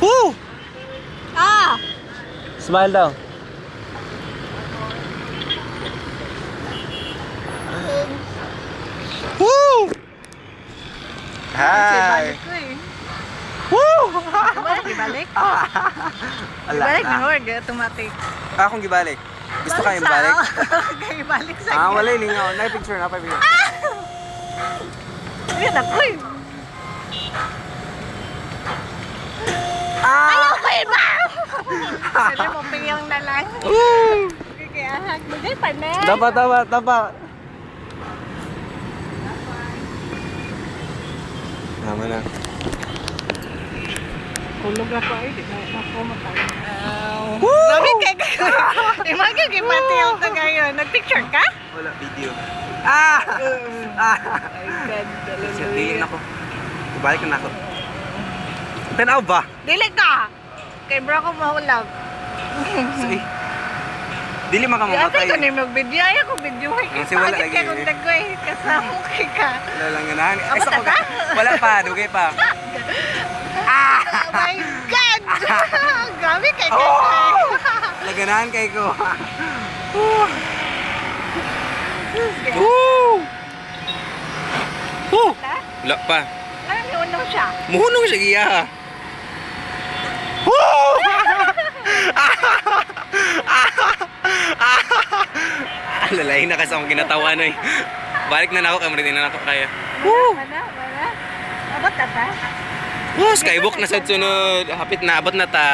Woo! Ah! Smile daw. Woo! Hi! Ibalik ko eh. Woo! Ibalik? Ala. Ibalik na word, automatic. Akong gibalik. Gusto kayong balik? Kaya ibalik sa Ah, wala yun nga. Na-picture na, 5 minutes. Ayun ako eh. Ah! Ayoko iba! Pwede mo piyang na lang. Kaya hagbigay pa na. Dapat. Tama na. Hulog ako ay, di na ako matay. Sabi kayo. Imagine kay Pati yung tagayon. Nagpicture ka? Wala, video. Ah! Ay, God. Tingin ako. Ibalik na ako. Tanaw ba? Dili ka! Kay bro ko mahulog. Sige. Dili Ate makamumatay. ko na yung mag-video. Ayaw ko video. Kasi wala lagi Kaya kung eh. dagoy, kasama kay ka. Wala lang ganahan. Ay, Abot sa na ka? wala pa, dugay pa. Oh my God! Grabe kay ka. Laganahan kay ko. Sige. Woo! Woo! Wala pa. Nangyunong siya. Muhunong siya giya. Woo! Lalay na kasi akong ginatawa no eh. Balik na ako, kamaritin na ako kaya. Woo! Wala. Abot na ta? Woo! Skybook na sa sunod. Hapit na, abot na ta.